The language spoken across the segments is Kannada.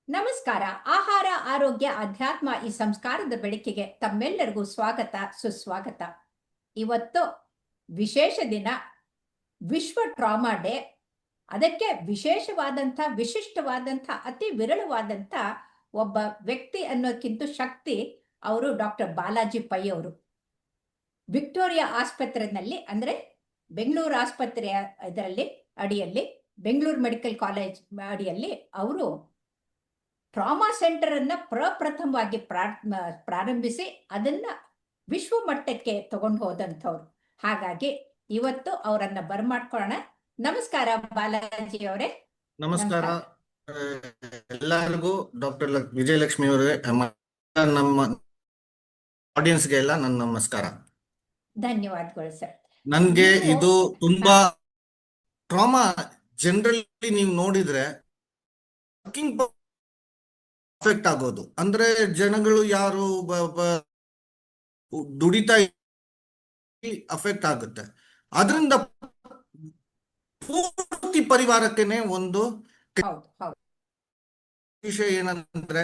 ನಮಸ್ಕಾರ. ಆಹಾರ, ಆರೋಗ್ಯ, ಅಧ್ಯಾತ್ಮ ಈ ಸಂಸ್ಕಾರದ ಬೆಳಕಿಗೆ ತಮ್ಮೆಲ್ಲರಿಗೂ ಸ್ವಾಗತ, ಸುಸ್ವಾಗತ. ಇವತ್ತು ವಿಶೇಷ ದಿನ, ವಿಶ್ವ ಟ್ರಾಮಾ ಡೇ. ಅದಕ್ಕೆ ವಿಶಿಷ್ಟವಾದಂಥ ಅತಿ ವಿರಳವಾದಂಥ ಒಬ್ಬ ವ್ಯಕ್ತಿ ಅನ್ನೋಕ್ಕಿಂತ ಶಕ್ತಿ ಅವರು ಡಾಕ್ಟರ್ ಬಾಲಾಜಿ ಪೈ ಅವರು. ವಿಕ್ಟೋರಿಯಾ ಆಸ್ಪತ್ರೆಯಲ್ಲಿ, ಅಂದ್ರೆ ಬೆಂಗಳೂರು ಆಸ್ಪತ್ರೆಯ ಇದರಲ್ಲಿ ಅಡಿಯಲ್ಲಿ, ಬೆಂಗಳೂರು ಮೆಡಿಕಲ್ ಕಾಲೇಜ್ ಅಡಿಯಲ್ಲಿ ಅವರು ಟ್ರಾಮಾ ಸೆಂಟರ್ ಅನ್ನ ಪ್ರಪ್ರಥಮವಾಗಿ ಪ್ರಾರಂಭಿಸಿ ಅದನ್ನ ವಿಶ್ವ ಮಟ್ಟಕ್ಕೆ ತಗೊಂಡು ಹೋದಂಥವ್ರು. ಹಾಗಾಗಿ ಇವತ್ತು ಅವರನ್ನ ಬರ್ಮಾಡ್ಕೊಳ್ಳೋಣ. ನಮಸ್ಕಾರ ಬಾಲಾಜಿ ಅವರೇ. ನಮಸ್ಕಾರ ಎಲ್ಲರಿಗೂ. ಡಾಕ್ಟರ್ ವಿಜಯಲಕ್ಷ್ಮಿ ಅವರೇ, ನಮ್ಮ ಆಡಿಯನ್ಸ್ಗೆ ಎಲ್ಲ ನನ್ನ ನಮಸ್ಕಾರ. ಧನ್ಯವಾದಗಳು ಸರ್. ನನ್ಗೆ ಇದು ತುಂಬಾ ಟ್ರಾಮಾ ಜನರಲಿ ನೀವು ನೋಡಿದ್ರೆ ಅಫೆಕ್ಟ್ ಆಗೋದು ಅಂದ್ರೆ ಜನಗಳು ಯಾರು ದುಡಿತಾ ಅಫೆಕ್ಟ್ ಆಗುತ್ತೆ. ಅದರಿಂದ ಪೂರ್ತಿ ಪರಿವಾರಕ್ಕೇನೆ ಒಂದು ವಿಷಯ ಏನಂದ್ರೆ,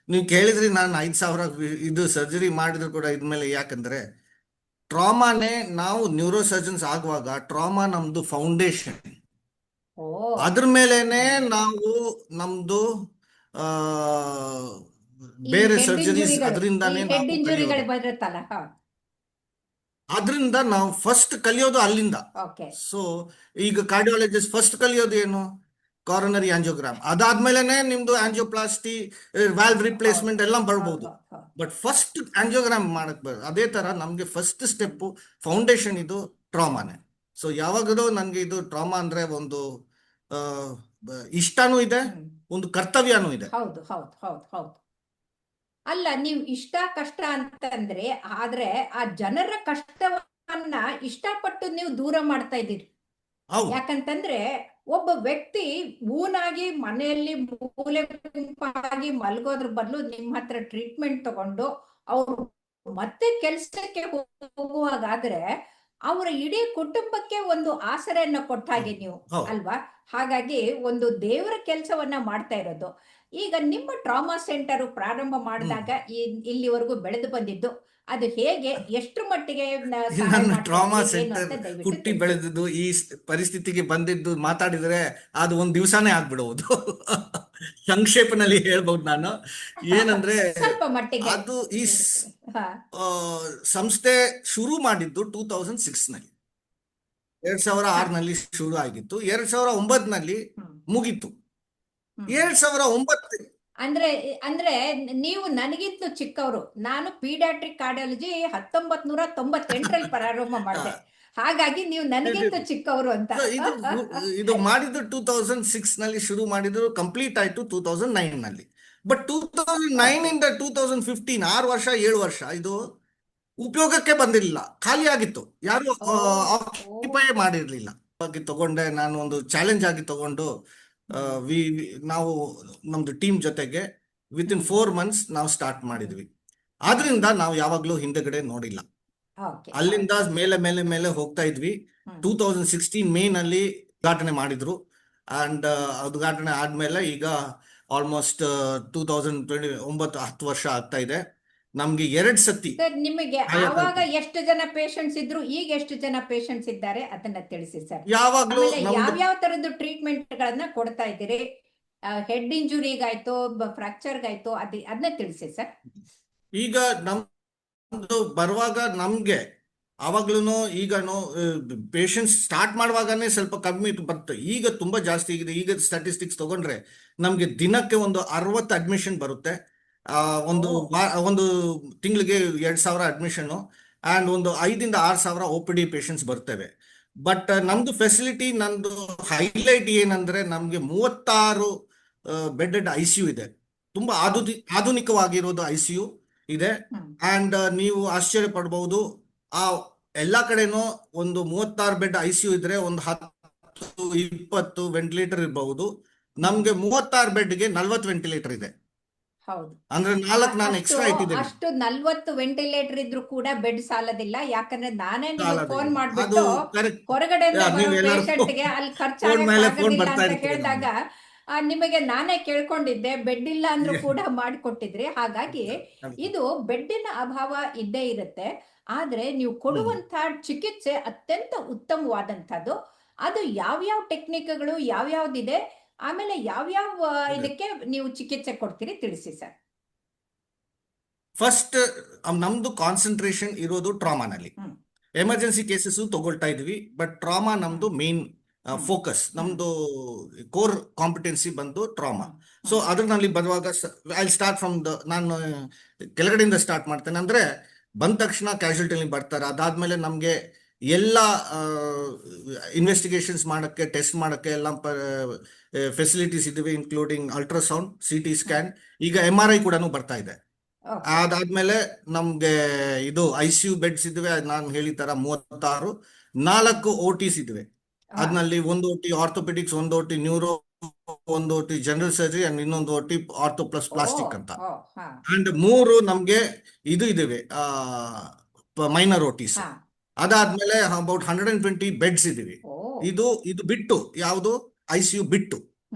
ನೀವು ಕೇಳಿದ್ರಿ ನಾನು 5,000 ಇದು ಸರ್ಜರಿ ಮಾಡಿದ್ರು ಕೂಡ ಇದ್ಮೇಲೆ. ಯಾಕಂದ್ರೆ ಟ್ರಾಮಾನೇ, ನಾವು ನ್ಯೂರೋ ಸರ್ಜನ್ಸ್ ಆಗುವಾಗ ಟ್ರಾಮಾ ನಮ್ದು ಫೌಂಡೇಶನ್, ಅದ್ರ ಮೇಲೆನೆ ನಾವು ನಮ್ದು ಬೇರೆ ಸರ್ಜರೀಸ್ ಅದರಿಂದಾನೇ ಅದರಿಂದ ನಾವು ಫಸ್ಟ್ ಕಲಿಯೋದು ಅಲ್ಲಿಂದ. ಸೊ ಈಗ ಕಾರ್ಡಿಯಾಲಜಿಸ್ಟ್ ಫಸ್ಟ್ ಕಲಿಯೋದು ಏನು? ಕಾರೋನರಿ ಆಂಜಿಯೋಗ್ರಾಮ್. ಅದಾದ್ಮೇಲೆನೆ ನಿಮ್ದು ಆಂಜಿಯೋಪ್ಲಾಸ್ಟಿ, ವಾಲ್ವ್ ರಿಪ್ಲೇಸ್ಮೆಂಟ್ ಎಲ್ಲ ಬರ್ಬೋದು. ಬಟ್ ಫಸ್ಟ್ ಆಂಜಿಯೋಗ್ರಾಮ್ ಮಾಡಕ್ ಅದೇ ತರ ನಮ್ಗೆ ಫಸ್ಟ್ ಸ್ಟೆಪ್ ಫೌಂಡೇಶನ್ ಇದು ಟ್ರಾಮಾನೇ. ಸೊ ಯಾವಾಗಲೂ ನನ್ಗೆ ಇದು ಟ್ರಾಮಾ ಅಂದ್ರೆ ಒಂದು ಇಷ್ಟನೂ ಇದೆ, ಒಂದು ಕರ್ತವ್ಯನೂ ಇದೆ. ಹೌದು ಹೌದು ಹೌದು ಹೌದು. ಅಲ್ಲ, ನೀವು ಇಷ್ಟ ಕಷ್ಟ ಅಂತಂದ್ರೆ, ಆದ್ರೆ ಆ ಜನರ ಕಷ್ಟವನ್ನ ಇಷ್ಟಪಟ್ಟು ನೀವು ದೂರ ಮಾಡ್ತಾ ಇದ್ದೀರಿ. ಯಾಕಂತಂದ್ರೆ ಒಬ್ಬ ವ್ಯಕ್ತಿ ಊನಾಗಿ ಮನೆಯಲ್ಲಿ ಮೂಲೆ ಗುಂಪಾಗಿ ಮಲ್ಗೋದ್ರ ಬದಲು ನಿಮ್ಮ ಹತ್ರ ಟ್ರೀಟ್ಮೆಂಟ್ ತಗೊಂಡು ಅವ್ರು ಮತ್ತೆ ಕೆಲ್ಸಕ್ಕೆ ಹೋಗುವಾಗಾದ್ರೆ ಅವರ ಇಡೀ ಕುಟುಂಬಕ್ಕೆ ಒಂದು ಆಸರೆಯನ್ನ ಕೊಟ್ಟ ಹಾಗೆ ನೀವು ಅಲ್ವಾ? ಹಾಗಾಗಿ ಒಂದು ದೇವರ ಕೆಲಸವನ್ನ ಮಾಡ್ತಾ ಇರೋದು. ಈಗ ನಿಮ್ಮ ಟ್ರಾಮಾ ಸೆಂಟರ್ ಪ್ರಾರಂಭ ಮಾಡಿದಾಗ ಇಲ್ಲಿವರೆಗೂ ಬೆಳೆದು ಬಂದಿದ್ದು ಅದು ಹೇಗೆ, ಎಷ್ಟು ಮಟ್ಟಿಗೆ? ನನ್ನ ಟ್ರಾಮಾ ಸೆಂಟರ್ ಹುಟ್ಟಿ ಬೆಳೆದಿದ್ದು, ಈ ಪರಿಸ್ಥಿತಿಗೆ ಬಂದಿದ್ದು ಮಾತಾಡಿದ್ರೆ ಅದು ಒಂದ್ ದಿವಸನೇ ಆಗ್ಬಿಡುವುದು. ಸಂಕ್ಷೇಪನಲ್ಲಿ ಹೇಳ್ಬಹುದು ನಾನು. ಏನಂದ್ರೆ ಅದು ಈ ಸಂಸ್ಥೆ ಶುರು ಮಾಡಿದ್ದು 2006 ನಲ್ಲಿ, 2006ನಲ್ಲಿ ಶುರು ಆಗಿತ್ತು. 2009ನಲ್ಲಿ ಮುಗೀತು. 2009 ಅಂದ್ರೆ ನೀವು ನನಗಿಂತ ಚಿಕ್ಕವರು. ನಾನು ಪೀಡಿಯಾಟ್ರಿಕ್ ಕಾರ್ಡಿಯಾಲಜಿ 1998ರಲ್ಲಿ ಪ್ರಾರಂಭ ಮಾಡಿದೆ. ಹಾಗಾಗಿ ನೀವು ನನಗಿಂತ ಚಿಕ್ಕವರು ಅಂತ. ಇದು ಮಾಡಿದ್ದು 2006 ನಲ್ಲಿ ಶುರು ಮಾಡಿದ್ರು, ಕಂಪ್ಲೀಟ್ ಆಯ್ತು 2009 ನಲ್ಲಿ. ಬಟ್ 2009 ಇಂದ 2015 6 ವರ್ಷ 7 ವರ್ಷ ಇದು ಉಪಯೋಗಕ್ಕೆ ಬಂದಿರಲಿಲ್ಲ, ಖಾಲಿ ಆಗಿತ್ತು. ಯಾರು ಆಕ್ಯುಪೈ ಮಾಡಿರ್ಲಿಲ್ಲ. ತಗೊಂಡೆ ನಾನು, ಒಂದು ಚಾಲೆಂಜ್ ಆಗಿ ತಗೊಂಡು ನಾವು ನಮ್ದು ಟೀಮ್ ಜೊತೆಗೆ ವಿತಿನ್ 4 months ನಾವು ಸ್ಟಾರ್ಟ್ ಮಾಡಿದ್ವಿ. ಆದ್ರಿಂದ ನಾವು ಯಾವಾಗ್ಲೂ ಹಿಂದೆಗಡೆ ನೋಡಿಲ್ಲ. ಅಲ್ಲಿಂದ ಮೇಲೆ ಮೇಲೆ ಮೇಲೆ ಹೋಗ್ತಾ ಇದ್ವಿ. 2016 ಮೇ ನಲ್ಲಿ ಉದ್ಘಾಟನೆ ಮಾಡಿದ್ರು. ಅಂಡ್ ಉದ್ಘಾಟನೆ ಆದ್ಮೇಲೆ ಈಗ ಆಲ್ಮೋಸ್ಟ್ 2029 ವರ್ಷ ಆಗ್ತಾ ಇದೆ. ನಮ್ಗೆ 2 ಸತಿ. ನಿಮಗೆ ಆವಾಗ ಎಷ್ಟು ಜನ ಪೇಷಂಟ್ಸ್ ಇದ್ರು, ಈಗ ಎಷ್ಟು ಜನ ಪೇಷಂಟ್ಸ್ ಇದ್ದಾರೆ ಅದನ್ನ ತಿಳಿಸಿ ಸರ್. ಯಾವಾಗ್ಲೂ ಯಾವ್ಯಾವ ತರದ್ದು ಟ್ರೀಟ್ಮೆಂಟ್ ಗಳನ್ನ ಕೊಡ್ತಾ ಇದ್ದೀರಿ? ಹೆಡ್ ಇಂಜುರಿಗಾಯ್ತು, ಫ್ರಾಕ್ಚರ್ಗಾಯ್ತು, ಅದನ್ನ ತಿಳಿಸಿ ಸರ್. ಈಗ ನಮ್ದು ಬರುವಾಗ ನಮ್ಗೆ ಆವಾಗ್ಲೂ ಈಗನು ಪೇಷಂಟ್ಸ್ ಸ್ಟಾರ್ಟ್ ಮಾಡುವಾಗನೇ ಸ್ವಲ್ಪ ಕಮ್ಮಿ ಬಂತು. ಈಗ ತುಂಬಾ ಜಾಸ್ತಿ ಆಗಿದೆ. ಈಗ ಸ್ಟಾಟಿಸ್ಟಿಕ್ಸ್ ತಗೊಂಡ್ರೆ ನಮ್ಗೆ ದಿನಕ್ಕೆ ಒಂದು 60 ಅಡ್ಮಿಷನ್ ಬರುತ್ತೆ. ಒಂದು ತಿಂಗಳಿಗೆ 2,000 ಅಡ್ಮಿಷನ್ ಅಂಡ್ ಒಂದು 5,000 to 6,000 OPD ಪೇಷಂಟ್ಸ್ ಬರ್ತವೆ. ಬಟ್ ನಮ್ದು ಫೆಸಿಲಿಟಿ, ನಂದು ಹೈಲೈಟ್ ಏನಂದ್ರೆ ನಮ್ಗೆ 36 ಬೆಡೆಡ್ ICU ಇದೆ. ತುಂಬಾ ಆಧುನಿಕವಾಗಿರೋದು ICU ಇದೆ. ಅಂಡ್ ನೀವು ಆಶ್ಚರ್ಯ ಪಡಬಹುದು, ಆ ಎಲ್ಲಾ ಕಡೆನೂ ಒಂದು 36 ಬೆಡ್ ICU ಇದ್ರೆ ಒಂದು 10-20 ವೆಂಟಿಲೇಟರ್ ಇರಬಹುದು. ನಮ್ಗೆ 36 ಬೆಡ್ಗೆ 40 ವೆಂಟಿಲೇಟರ್ ಇದೆ. ಅಂದ್ರೆ 4 ನಾನು ಎಕ್ಸ್ಟ್ರಾ ಇಟ್ಟಿದ್ದೀನಿ. ಅಷ್ಟು 40 ವೆಂಟಿಲೇಟರ್ ಇದ್ರು ಕೂಡ ಬೆಡ್ ಸಾಲದಿಲ್ಲ. ಯಾಕಂದ್ರೆ ನಾನೇ ನಿಮಗೆ ಫೋನ್ ಮಾಡ್ಬಿಟ್ಟು ಹೊರಗಡೆ ಪೇಷಂಟ್ಗೆ ಅಲ್ಲಿ ಖರ್ಚಾಗಿಲ್ಲ ಅಂತ ಹೇಳಿದಾಗ ನಿಮಗೆ ನಾನೇ ಕೇಳ್ಕೊಂಡಿದ್ದೆ, ಬೆಡ್ ಇಲ್ಲ ಅಂದ್ರೂ ಕೂಡ ಮಾಡಿಕೊಟ್ಟಿದ್ರಿ. ಹಾಗಾಗಿ ಇದು ಬೆಡ್ಡಿನ ಅಭಾವ ಇದ್ದೇ ಇರುತ್ತೆ. ಆದ್ರೆ ನೀವು ಕೊಡುವಂತ ಚಿಕಿತ್ಸೆ ಅತ್ಯಂತ ಉತ್ತಮವಾದಂತದ್ದು. ಅದು ಯಾವ್ಯಾವ ಟೆಕ್ನಿಕ್ಗಳು ಯಾವ್ಯಾವ್ದಿದೆ, ಆಮೇಲೆ ಯಾವ್ಯಾವ ಇದಕ್ಕೆ ನೀವು ಚಿಕಿತ್ಸೆ ಕೊಡ್ತೀರಿ ತಿಳಿಸಿ ಸರ್. ಫಸ್ಟ್ ನಮ್ದು ಕಾನ್ಸಂಟ್ರೇಷನ್ ಇರೋದು ಟ್ರಾಮಾನಲ್ಲಿ. ಎಮರ್ಜೆನ್ಸಿ ಕೇಸಸ್ ತಗೊಳ್ತಾ ಇದೀವಿ, ಬಟ್ ಟ್ರಾಮಾ ನಮ್ದು ಮೇನ್ ಫೋಕಸ್. ನಮ್ದು ಕೋರ್ ಕಾಂಪಿಟೆನ್ಸಿ ಬಂದು ಟ್ರಾಮಾ. ಸೊ ಅದ್ರಲ್ಲಿ ಬರುವಾಗ ಐ ಸ್ಟಾರ್ಟ್ ಫ್ರಮ್ ನಾನು ಕೆಳಗಡೆಯಿಂದ ಸ್ಟಾರ್ಟ್ ಮಾಡ್ತೇನೆ. ಅಂದ್ರೆ ಬಂದ ತಕ್ಷಣ ಕ್ಯಾಶುಯಾಲಿಟಿಲಿ ಬರ್ತಾರೆ. ಅದಾದ್ಮೇಲೆ ನಮ್ಗೆ ಎಲ್ಲ ಇನ್ವೆಸ್ಟಿಗೇಷನ್ಸ್ ಮಾಡಕ್ಕೆ, ಟೆಸ್ಟ್ ಮಾಡಕ್ಕೆ ಎಲ್ಲ ಫೆಸಿಲಿಟೀಸ್ ಇದಾವೆ, ಇನ್ಕ್ಲೂಡಿಂಗ್ ಅಲ್ಟ್ರಾಸೌಂಡ್, CT ಸ್ಕ್ಯಾನ್, ಈಗ MRI ಕೂಡ ಬರ್ತಾ ಇದೆ. ಅದಾದ್ಮೇಲೆ ನಮ್ಗೆ ಇದು ICU ಬೆಡ್ಸ್ ಇದ್ವಿ. ನಾನು ಹೇಳಿದ 36, 4 OTs ಇದ್ವಿ. ಅದ್ನಲ್ಲಿ ಒಂದು OT ಆರ್ಥೋಪೆಡಿಕ್ಸ್, ಒಂದು OT ನ್ಯೂರೋ, ಒಂದು OT ಜನರಲ್ ಸರ್ಜರಿ ಅಂಡ್ ಇನ್ನೊಂದು OT ಆರ್ಥೋ ಪ್ಲಸ್ ಪ್ಲಾಸ್ಟಿಕ್ ಅಂತ. ಅಂಡ್ 3 ನಮ್ಗೆ ಇದು ಇದಾವೆ ಮೈನರ್ OTs. ಅದಾದ್ಮೇಲೆ ಅಬೌಟ್ 120 ಬೆಡ್ಸ್ ಇದೀವಿ. ಇದು ಬಿಟ್ಟು ಯಾವುದು ICU ಬಿಟ್ಟು.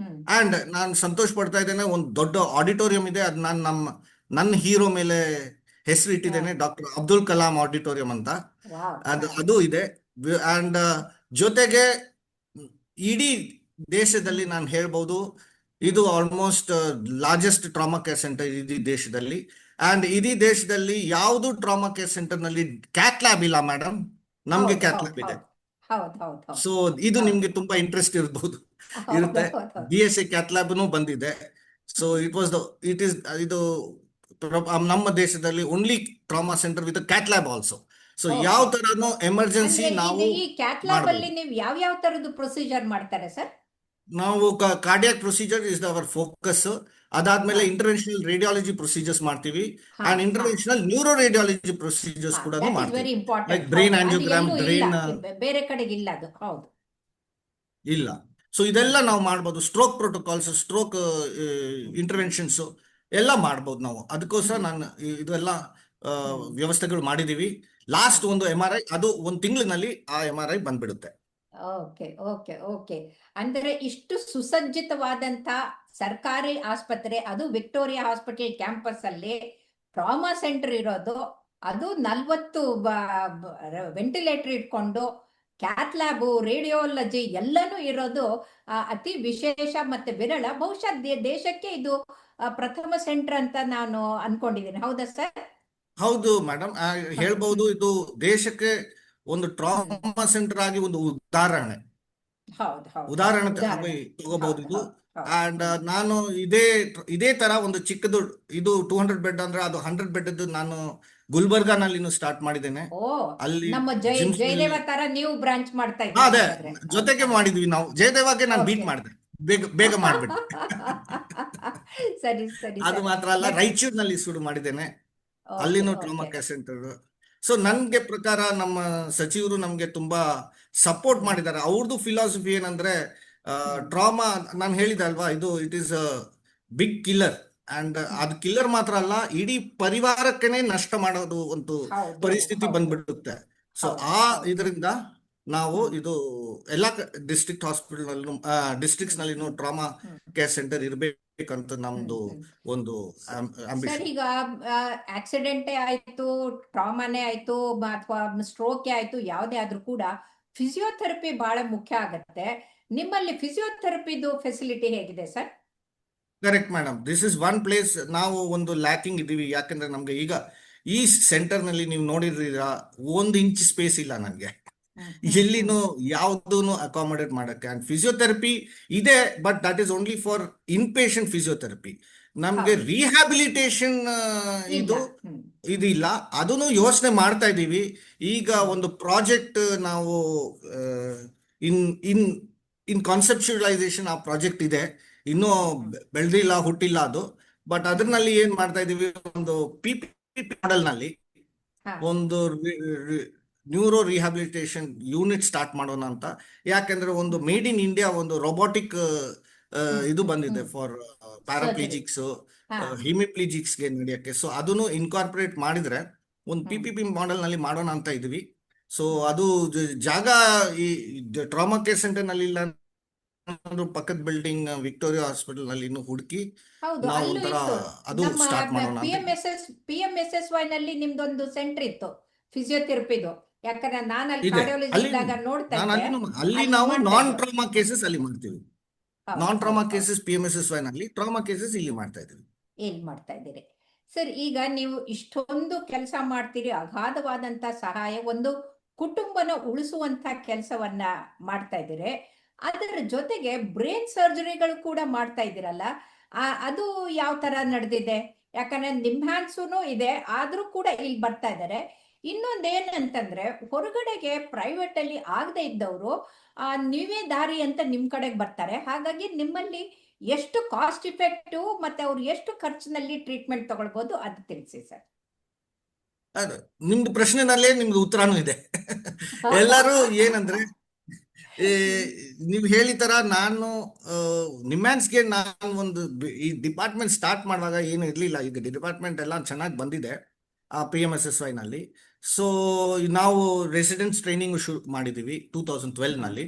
ಅಂಡ್ ನಾನು ಸಂತೋಷ ಪಡ್ತಾ ಇದ್ದೇನೆ, ಒಂದು ದೊಡ್ಡ ಆಡಿಟೋರಿಯಂ ಇದೆ. ಅದು ನನ್ನ ಹೀರೋ ಮೇಲೆ ಹೆಸರು ಇಟ್ಟಿದ್ದೇನೆ, ಡಾಕ್ಟರ್ ಅಬ್ದುಲ್ ಕಲಾಂ ಆಡಿಟೋರಿಯಂ ಅಂತ. ಅದು ಇದೆ. ಅಂಡ್ ಜೊತೆಗೆ ಇಡೀ ದೇಶದಲ್ಲಿ ನಾನು ಹೇಳ್ಬೋದು, ಇದು almost largest trauma care centre ಇಡೀ ದೇಶದಲ್ಲಿ. ಅಂಡ್ ಇಡೀ ದೇಶದಲ್ಲಿ ಯಾವುದು ಟ್ರಾಮಾ ಕೇರ್ ಸೆಂಟರ್ ನಲ್ಲಿ ಕ್ಯಾತ್ ಲ್ಯಾಬ್ ಇಲ್ಲ ಮೇಡಮ್. ನಮ್ಗೆ ಕ್ಯಾತ್ ಲ್ಯಾಬ್ ಇದೆ. ಸೊ ಇದು ನಿಮ್ಗೆ ತುಂಬಾ ಇಂಟ್ರೆಸ್ಟ್ ಇರಬಹುದು, ಇರುತ್ತೆ. BSc ಕ್ಯಾತ್ ಲ್ಯಾಬ್ನು ಬಂದಿದೆ. ಸೊ ಇದು ನಮ್ಮ ದೇಶದಲ್ಲಿ only trauma centre with cath lab also. So ಯಾವ ತರನು ಎಮರ್ಜೆನ್ಸಿ ನಾವು ಈ ಕ್ಯಾತ್ ಲ್ಯಾಬ್ ಅಲ್ಲಿ ನೀವು ಯಾವ ತರದ್ದು ಪ್ರೊಸೀಜರ್ ಮಾಡ್ತಾರೆ ಸರ್? ನಾವು cardiac procedure is our focus. ಅದಾದ್ಮೇಲೆ ಇಂಟರ್ವೆನ್ಷನಲ್ ರೇಡಿಯಾಲಜಿ ಪ್ರೊಸೀಜರ್ಸ್ ಮಾಡ್ತೀವಿ. And interventional neuro radiology procedures ಕೂಡ ಮಾಡ್ತೀವಿ. ಲೈಕ್ ಬ್ರೈನ್ ಆಂಜಿಯೋಗ್ರಾಮ್, ಬ್ರೈನ್ ಬೇರೆ ಕಡೆಗೆ ಇಲ್ಲ ಅದು. ಹೌದು, ಇಲ್ಲ. ಸೊ ಇದೆಲ್ಲ ನಾವು ಮಾಡ್ಬೋದು. ಸ್ಟ್ರೋಕ್ ಪ್ರೋಟೋಕಾಲ್ಸ್, ಸ್ಟ್ರೋಕ್ ಇಂಟರ್ವೆನ್ಷನ್ಸ್ ಎಲ್ಲ ಮಾಡ್ಬೋದು ನಾವು. ಅದಕ್ಕೋಸ್ಕರ ನಾನು ಇದೆಲ್ಲ ವ್ಯವಸ್ಥೆಗಳು ಮಾಡಿದೀವಿ. ಲಾಸ್ಟ್ ಒಂದು MRI, ಅದು 1 ತಿಂಗಳಿನಲ್ಲಿ ಆ MRI ಬಂದ್ಬಿಡುತ್ತೆ. Okay okay okay. ಅಂದರೆ ಇಷ್ಟು ಸುಸಜ್ಜಿತವಾದಂತ ಸರ್ಕಾರಿ ಆಸ್ಪತ್ರೆ, ಅದು ವಿಕ್ಟೋರಿಯಾ ಹಾಸ್ಪಿಟಲ್ ಕ್ಯಾಂಪಸ್ ಅಲ್ಲಿ ಟ್ರಾಮಾ ಸೆಂಟರ್ ಇರೋದು, ಅದು 40 ವೆಂಟಿಲೇಟರ್ ಇಟ್ಕೊಂಡು ಕ್ಯಾತ್ ಲ್ಯಾಬ್, ರೇಡಿಯೋಲಜಿ ಎಲ್ಲನೂ ಇರೋದು ಅತಿ ವಿಶೇಷ ಮತ್ತೆ ವಿರಳ. ಬಹುಶಃ ದೇಶಕ್ಕೆ ಇದು ಪ್ರಥಮ ಸೆಂಟರ್ ಅಂತ ನಾನು ಅನ್ಕೊಂಡಿದ್ದೀನಿ. ಹೌದಾ ಸರ್? ಹೌದು ಮೇಡಮ್, ಹೇಳ್ಬಹುದು. ಇದು ದೇಶಕ್ಕೆ ಒಂದು ಟ್ರಾಮಾ ಸೆಂಟರ್ ಆಗಿ ಒಂದು ಉದಾಹರಣೆ ತಗೋಬಹುದು ಇದು. ಅಂಡ್ ನಾನು ಇದೇ ತರ ಒಂದು ಚಿಕ್ಕದು, ಇದು 200 ಬೆಡ್ ಅಂದ್ರೆ ಅದು 100 ಬೆಡ್ ನಾನು ಗುಲ್ಬರ್ಗಾನಲ್ಲಿ ಸ್ಟಾರ್ಟ್ ಮಾಡಿದ್ದೇನೆ. ಅಲ್ಲಿ ಜಯದೇವ ತರ ನೀವು ಬ್ರಾಂಚ್ ಮಾಡ್ತಾ ಅದೇ ಜೊತೆಗೆ ಮಾಡಿದ್ವಿ ನಾವು. ಜಯದೇವಾಗೆ ನಾನು ಬೀಟ್ ಮಾಡಿದೆ, ಬೇಗ ಮಾಡ್ಬಿಟ್ಟು. ಸರಿ ಸರಿ. ಅದು ಮಾತ್ರ ಅಲ್ಲ, ರಾಯಚೂರಿನಲ್ಲಿ ಶುರು ಮಾಡಿದ್ದೇನೆ, ಅಲ್ಲಿನೂ ಟ್ರಾಮಾ ಕೇರ್ ಸೆಂಟರ್. ಸೊ ನನ್ಗೆ ಪ್ರಕಾರ ನಮ್ಮ ಸಚಿವರು ನಮ್ಗೆ ತುಂಬಾ ಸಪೋರ್ಟ್ ಮಾಡಿದ್ದಾರೆ. ಅವ್ರದ್ದು ಫಿಲಾಸಫಿ ಏನಂದ್ರೆ, ಟ್ರಾಮಾ ನಾನು ಹೇಳಿದೆ ಅಲ್ವಾ, it is a big killer. And ಅದು ಕಿಲ್ಲರ್ ಮಾತ್ರ ಅಲ್ಲ, ಇಡೀ ಪರಿವಾರಕ್ಕೇನೆ ನಷ್ಟ ಮಾಡೋದು ಒಂದು ಪರಿಸ್ಥಿತಿ ಬಂದ್ಬಿಡುತ್ತೆ. ಸೊ ಇದರಿಂದ ನಾವು ಇದು ಎಲ್ಲ ಡಿಸ್ಟ್ರಿಕ್ಟ್ ಹಾಸ್ಪಿಟಲ್ ಡಿಸ್ಟ್ರಿಕ್ಟ್ಸ್ ನಲ್ಲಿ ಟ್ರಾಮಾ ಕೇರ್ ಸೆಂಟರ್ ಇರ್ಬೇಕಂತ ನಮ್ದು ಒಂದು ಸರ್. ಈಗ ಆಕ್ಸಿಡೆಂಟೇ ಆಯ್ತು, ಟ್ರಾಮಾನೇ ಆಯ್ತು, ಅಥವಾ ಸ್ಟ್ರೋಕ್ ಆಯ್ತು, ಯಾವುದೇ ಆದ್ರೂ ಕೂಡ ಫಿಸಿಯೋಥೆರಪಿ ಬಹಳ ಮುಖ್ಯ ಆಗತ್ತೆ. ನಿಮ್ಮಲ್ಲಿ ಫಿಸಿಯೋಥೆರಪಿದು ಫೆಸಿಲಿಟಿ ಹೇಗಿದೆ sir? Correct madam, this is one place ನಾವು ಒಂದು ಲ್ಯಾಕಿಂಗ್ ಇದೀವಿ. ಯಾಕಂದ್ರೆ ನಮ್ಗೆ ಈಗ ಈ ಸೆಂಟರ್ ನಲ್ಲಿ ನೀವು ನೋಡಿದ್ರೀರಾ, 1 ಇಂಚ್ ಸ್ಪೇಸ್ ಇಲ್ಲ ನನಗೆ ಎಲ್ಲಿನೂ ಯಾವ್ದೂನು ಅಕಾಮಡೇಟ್ ಮಾಡಕ್ಕೆ. ಅಂಡ್ ಫಿಸಿಯೋಥೆರಪಿ ಇದೆ, but that is only for inpatient physiotherapy. ನಮ್ಗೆ ರಿಹ್ಯಾಬಿಲಿಟೇಷನ್ ಇದಿಲ್ಲ. ಅದನ್ನು ಯೋಚನೆ ಮಾಡ್ತಾ ಇದೀವಿ. ಈಗ ಒಂದು ಪ್ರಾಜೆಕ್ಟ್ ನಾವು ಇನ್ ಕಾನ್ಸೆಪ್ಚುಲೈಸೇಷನ್ ಆ ಪ್ರಾಜೆಕ್ಟ್ ಇದೆ, ಇನ್ನೂ ಬೆಳೆದಿಲ್ಲ, ಹುಟ್ಟಿಲ್ಲ ಅದು. ಬಟ್ ಅದ್ರಲ್ಲಿ ಏನ್ ಮಾಡ್ತಾ ಇದೀವಿ, ಒಂದು PPP ಮಾಡೆಲ್ ನಲ್ಲಿ ಒಂದು ನ್ಯೂರೋ ರಿಹ್ಯಾಬಿಲಿಟೇಷನ್ ಯೂನಿಟ್ ಸ್ಟಾರ್ಟ್ ಮಾಡೋಣ ಅಂತ. ಯಾಕಂದ್ರೆ ಒಂದು ಮೇಡ್ ಇನ್ ಇಂಡಿಯಾ ಒಂದು ರೋಬೋಟಿಕ್ ಇದು ಬಂದಿದೆ ಫಾರ್ ಪ್ಯಾರಾಪ್ಲಿಜಿಕ್ಸ್, ಹಿಮಿಪ್ಲಿಜಿಕ್ಸ್ಗೆ ನಡೆಯಕ್ಕೆ. ಸೊ ಅದನ್ನು ಇನ್ಕಾರ್ಪೊರೇಟ್ ಮಾಡಿದ್ರೆ ಒಂದು PPP ಮಾಡೆಲ್ ನಲ್ಲಿ ಮಾಡೋಣ ಅಂತ ಇದೀವಿ. ಸೊ ಅದು ಜಾಗ ಈ ಟ್ರಾಮಾ ಕೇರ್ ಸೆಂಟರ್ ನಲ್ಲಿ ಇಲ್ಲ ಏನಾದ್ರು ಪಕ್ಕದ ಬಿಲ್ಡಿಂಗ್ ವಿಕ್ಟೋರಿಯಾ ಹಾಸ್ಪಿಟಲ್ ನಲ್ಲಿ ಇನ್ನು ಹುಡುಕಿ ಹೌದು, ನಾವು ಅಲ್ಲೂ ಒಂಥರ ಇತ್ತು. ಅದು ನಮ್ಮ ಸ್ಟಾರ್ಟ್ ಮಾಡೋಣ ಪಿ ಅಂತ ಎಂ ಎಸ್ ಎಸ್ ನಲ್ಲಿ ನಿಮ್ದೊಂದು ಸೆಂಟರ್ ಇತ್ತು ಫಿಸಿಯೋಥೆರಪಿದು. ಯಾಕಂದ್ರೆ ನಾನು ಅಲ್ಲಿ ಇದೆ. ಕಾರ್ಡಿಯಾಲಜಿ ಅಲ್ಲಿ ಇದ್ದಾಗ ನೋಡ್ತಾ ನಾನು ಇದ್ದೆ, ಅಲ್ಲಿ ಅಲ್ಲಿ ನಾವು ಮಾಡ್ತಾ ನಾನ್ ಇದ್ರು. ಟ್ರಾಮಾ ಕೇಸಸ್ ಅಲ್ಲಿ ಮಾಡ್ತೀವಿ. ಹೌದು ನಾನ್ ಟ್ರಾಮಾ ಹೌದು ಹೌದು, ಕೇಸಸ್ PMSSY ನಲ್ಲಿ, ಟ್ರಾಮಾ ಕೇಸಸ್ ಇಲ್ಲಿ ಮಾಡ್ತಾ ಇದ್ದೀವಿ. ಏನ್ ಮಾಡ್ತಾ ಇದ್ದೀರಿ ಸರ್? ಈಗ ನೀವು ಇಷ್ಟೊಂದು ಕೆಲಸ ಮಾಡ್ತೀರಿ, ಅಗಾಧವಾದಂತ ಸಹಾಯ, ಒಂದು ಕುಟುಂಬನ ಉಳಿಸುವಂತ ಕೆಲಸವನ್ನ ಮಾಡ್ತಾ ಇದ್ದೀರಿ. ಅದರ ಜೊತೆಗೆ ಬ್ರೇನ್ ಸರ್ಜರಿಗಳು ಕೂಡ ಮಾಡ್ತಾ ಇದ್ದೀರಲ್ಲ, ಅದು ಯಾವ ತರ ನಡೆದಿದೆ? ಯಾಕಂದ್ರೆ ನಿಮ್ಹಾನ್ಸೂನು ಇದೆ, ಆದ್ರೂ ಕೂಡ ಇಲ್ಲಿ ಬರ್ತಾ ಇದ್ದಾರೆ. ಇನ್ನೊಂದೇನಂತಂದ್ರೆ, ಹೊರಗಡೆಗೆ ಪ್ರೈವೇಟ್ ಅಲ್ಲಿ ಆಗದೆ ಇದ್ದವರು ನೀವೇ ದಾರಿ ಅಂತ ನಿಮ್ ಕಡೆಗೆ ಬರ್ತಾರೆ. ಹಾಗಾಗಿ ನಿಮ್ಮಲ್ಲಿ ಎಷ್ಟು ಕಾಸ್ಟ್ ಇಫೆಕ್ಟಿವ್ ಮತ್ತೆ ಅವ್ರು ಎಷ್ಟು ಖರ್ಚಿನಲ್ಲಿ ಟ್ರೀಟ್ಮೆಂಟ್ ತಗೊಳ್ಬಹುದು, ಅದು ತಿಳಿಸಿ ಸರ್. ಅದು ನಿಮ್ದು ಪ್ರಶ್ನೆನಲ್ಲೇ ನಿಮ್ದು ಉತ್ತರನೂ ಇದೆ. ಎಲ್ಲರೂ ಏನಂದ್ರೆ, ಈ ನೀವು ಹೇಳಿತರ ನಾನು ನಿಮ್ಯಾನ್ಸ್ಗೆ ನಾನು ಒಂದು ಈ ಡಿಪಾರ್ಟ್ಮೆಂಟ್ ಸ್ಟಾರ್ಟ್ ಮಾಡುವಾಗ ಏನು ಇರಲಿಲ್ಲ. ಈಗ ಡಿಪಾರ್ಟ್ಮೆಂಟ್ ಎಲ್ಲ ಚೆನ್ನಾಗಿ ಬಂದಿದೆ ಆ PMSSY ನಲ್ಲಿ. ಸೊ ನಾವು ರೆಸಿಡೆನ್ಸ್ ಟ್ರೈನಿಂಗ್ ಶುರು ಮಾಡಿದ್ದೀವಿ 2012 ನಲ್ಲಿ.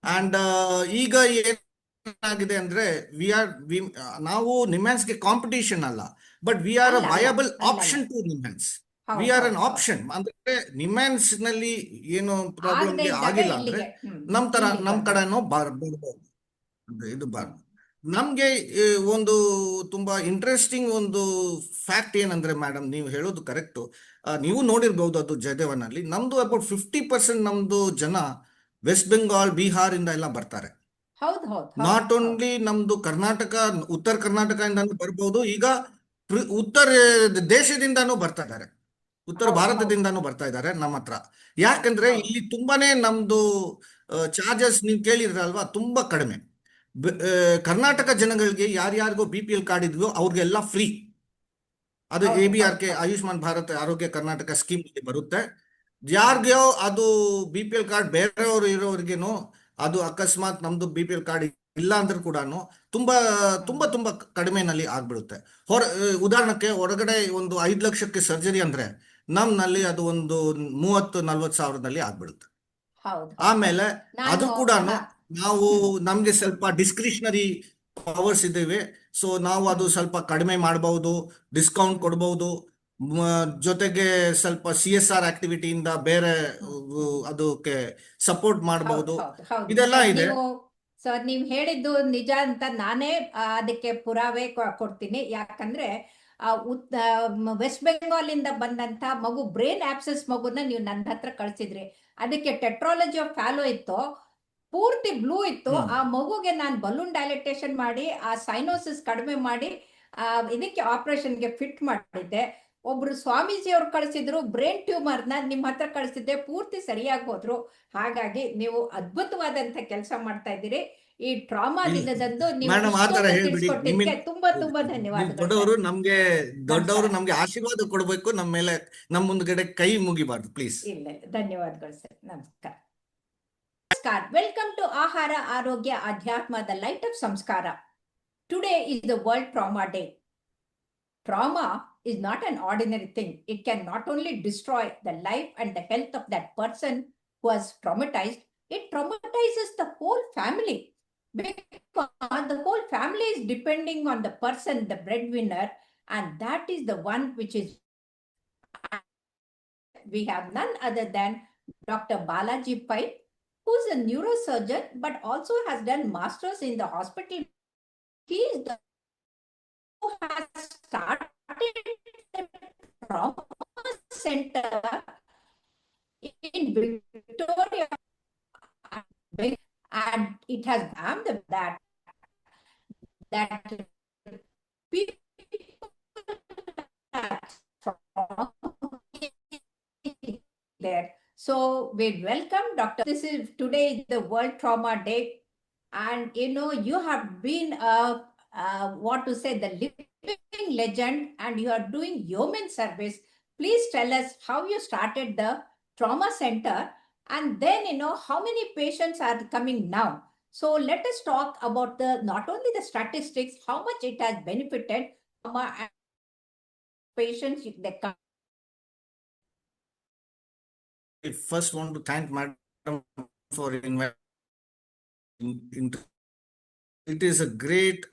ಅಂಡ್ ಈಗ ಏನಾಗಿದೆ ಅಂದ್ರೆ ನಾವು ನಿಮ್ಯಾನ್ಸ್ಗೆ ಕಾಂಪಿಟೇಷನ್ ಅಲ್ಲ, ಬಟ್ ವಿ ಆರ್ ಅ ಅಲ್ಲ ಅಲ್ಲ ವಯಬಲ್ ಅಲ್ಲ ಅಲ್ಲ, ಆಪ್ಷನ್ ಟು ನಿಮ್ಯಾನ್ಸ್. ವಿ ಹೌದು ಆರ್ ಅನ್ ಹೌದು ಹೌದು. ಆಪ್ಷನ್. ಅಂದ್ರೆ ನಿಮ್ಯಾನ್ಸ್ ನಲ್ಲಿ ಏನು ಆಗದೆ ಪ್ರಾಬ್ಲಮ್ಗೆ ಇದ್ದಾಗ ಆಗಿಲ್ಲ ಅಂದ್ರೆ ಇಲ್ಲಿಗೆ ಇಲ್ಲಿಗೆ ನಮ್ ಬರ್ಬೋದು. ಕಡೆನೂ ಬರ್ಬೋದು. ಇದು ನಮ್ಗೆ ಒಂದು ತುಂಬಾ ಇಂಟ್ರೆಸ್ಟಿಂಗ್ ಒಂದು ಫ್ಯಾಕ್ಟ್ ಏನಂದ್ರೆ ಮೇಡಮ್, ನೀವು ಹೇಳೋದು ಕರೆಕ್ಟು. ನೀವು ನೋಡಿರ್ಬಹುದು ಅದು ಜಯದೇವನಲ್ಲಿ ನಮ್ದು ಅಬೌಟ್ 50% ನಮ್ದು ಜನ ವೆಸ್ಟ್ ಬೆಂಗಾಲ್, ಬಿಹಾರ್ ಇಂದ ಎಲ್ಲ ಬರ್ತಾರೆ. ಹೌದು ಹೌದು ಹೌದು ನಾಟ್ ಹೌದು. ಓನ್ಲಿ ನಮ್ದು ಕರ್ನಾಟಕ, ಉತ್ತರ ಕರ್ನಾಟಕದಿಂದನೂ ಬರ್ಬೋದು. ಈಗ ಉತ್ತರ ದೇಶದಿಂದನೂ ಬರ್ತಾ ಇದ್ದಾರೆ, ಉತ್ತರ ಹೌದು ಹೌದು ಭಾರತದಿಂದನೂ ಬರ್ತಾ ಇದ್ದಾರೆ ನಮ್ಮ ಹತ್ರ. ಹೌದು ಯಾಕಂದ್ರೆ ಹೌದು ಇಲ್ಲಿ ತುಂಬಾನೇ ನಮ್ದು ಚಾರ್ಜಸ್ ನೀವು ಕೇಳಿದ್ರಲ್ವಾ, ತುಂಬಾ ಕಡಿಮೆ. ಕರ್ನಾಟಕ ಜನಗಳಿಗೆ ಯಾರ್ಯಾರಿಗೋ BPL ಕಾರ್ಡ್ ಇದ್ವೋ ಅವ್ರಿಗೆಲ್ಲ ಫ್ರೀ. ಅದು ಹೌದು ಹೌದು ABRK, ಹೌದು. ಆಯುಷ್ಮಾನ್ ಭಾರತ್ ಆರೋಗ್ಯ ಕರ್ನಾಟಕ ಸ್ಕೀಮ್ ಬರುತ್ತೆ. ಯಾರಿಗೋ ಅದು BPL ಕಾರ್ಡ್ ಬೇರೆಯವರು ಇರೋರಿಗೇನು, ಅದು ಅಕಸ್ಮಾತ್ ನಮ್ದು BPL ಕಾರ್ಡ್ ಇಲ್ಲ ಅಂದ್ರೆ ಕೂಡ ತುಂಬಾ ತುಂಬಾ ತುಂಬಾ ಕಡಿಮೆನಲ್ಲಿ ಆಗ್ಬಿಡುತ್ತೆ. ಉದಾಹರಣಕ್ಕೆ ಹೊರಗಡೆ ಒಂದು 5 ಲಕ್ಷಕ್ಕೆ ಸರ್ಜರಿ ಅಂದ್ರೆ ನಮ್ನಲ್ಲಿ ಅದು ಒಂದು 30-40 ಸಾವಿರದಲ್ಲಿ ಆಗ್ಬಿಡುತ್ತೆ. ಹೌದು ಹೌದು ಹೌದು. ಆಮೇಲೆ ಅದು ನಾನು ಕೂಡ ಹಾ ನಾವು ನಮ್ಗೆ ಸ್ವಲ್ಪ ಡಿಸ್ಕ್ರಿಷನರಿ ಪವರ್ಸ್ ಇದ್ದೇವೆ. ಸೊ ನಾವು ಅದು ಸ್ವಲ್ಪ ಕಡಿಮೆ ಮಾಡಬಹುದು, ಡಿಸ್ಕೌಂಟ್ ಕೊಡಬಹುದು. ಜೊತೆಗೆ ಸ್ವಲ್ಪ CSR ಆಕ್ಟಿವಿಟಿಯಿಂದ ಬೇರೆ ಅದಕ್ಕೆ ಸಪೋರ್ಟ್ ಹೌದು ಮಾಡಬಹುದು. ಹೌದು ಹೌದು ಇದೆಲ್ಲ ಸರ್. ಇದೆ. ನೀವು ಹೇಳಿದ್ದು ನಿಜ ಅಂತ ನಾನೇ ಅದಕ್ಕೆ ಪುರಾವೆ ಕೊಡ್ತೀನಿ. ಯಾಕಂದ್ರೆ ವೆಸ್ಟ್ ಬೆಂಗಾಲ್ ಇಂದ ಬಂದಂತ ಮಗು, ಬ್ರೇನ್ ಆಬ್ಸೆಸ್ ಮಗುನ ನೀವು ನನ್ನ ಹತ್ರ ಕಳ್ಸಿದ್ರಿ. ಅದಕ್ಕೆ ಟೆಟ್ರಾಲಜಿ ಆಫ್ ಫ್ಯಾಲೋ ಇತ್ತು, ಪೂರ್ತಿ ಬ್ಲೂ ಇತ್ತು. ಆ ಮಗುಗೆ ನಾನು ಬಲೂನ್ ಡೈಲೆಟೇಷನ್ ಮಾಡಿ ಆ ಸೈನೋಸಿಸ್ ಕಡಿಮೆ ಮಾಡಿ ಇದಕ್ಕೆ ಆಪರೇಷನ್ಗೆ ಫಿಟ್ ಮಾಡಿದ್ದೆ. ಒಬ್ರು ಸ್ವಾಮೀಜಿ ಅವ್ರು ಕಳಿಸಿದ್ರು, ಬ್ರೇನ್ ಟ್ಯೂಮರ್ನ ನಿಮ್ಮ ಹತ್ರ ಕಳಿಸಿದ್ದೆ, ಪೂರ್ತಿ ಸರಿಯಾಗಿ ಹೋದ್ರು. ಹಾಗಾಗಿ ನೀವು ಅದ್ಭುತವಾದಂತ ಕೆಲಸ ಮಾಡ್ತಾ ಇದ್ದೀರಿ. ಈ ಟ್ರಾಮಾ ದಿನದಂದು ನೀವು ಮೇಡಮ್ ಆ ತರ ಇಷ್ಟೊಂದು ಹೇಳ್ಬಿಡಿ. ತಿಳಿಸ್ಕೊಟ್ಟಿದ್ದಕ್ಕೆ ತುಂಬಾ ತುಂಬಾ ನೀವು ಧನ್ಯವಾದಗಳು ದೊಡ್ಡವರು, ಸರ್. ದೊಡ್ಡವರು ನಮಸ್ಕಾರ. ನಮ್ಗೆ ಆಶೀರ್ವಾದ ಕೊಡಬೇಕು. ನಮ್ಮ ಮೇಲೆ, ನಮ್ಮ ಮುಂದ್ಗಡೆ ಕೈ ಮುಗಿಬಾರ್ದು ಪ್ಲೀಸ್. ಇಲ್ಲ, ಧನ್ಯವಾದಗಳು ಸರ್. ನಮಸ್ಕಾರ. ನಮಸ್ಕಾರ. ವೆಲ್ಕಮ್ ಟು ಆಹಾರ ಆರೋಗ್ಯ ಅಧ್ಯಾತ್ಮ, ದ ಲೈಟ್ ಆಫ್ ಸಂಸ್ಕಾರ. Today is the World Trauma Day. Trauma is not an ordinary thing. It can not only destroy the life and the health of that person who was traumatized, it traumatizes the whole family. Because the whole family is depending on the person, the breadwinner, and that is the one which is, we have none other than Dr. Balaji Pai, who is a neurosurgeon but also has done masters in the hospital. He is the who has started the trauma center in Victoria, and it has become that people there. So we welcome Dr. This is today the World Trauma Day, and you have been what to say, the living legend, and you are doing yeoman service. Please tell us how you started the trauma center, and then how many patients are coming now. So let us talk about not only the statistics, how much it has benefited trauma and patients that come. I first want to thank Madam for inviting it is a great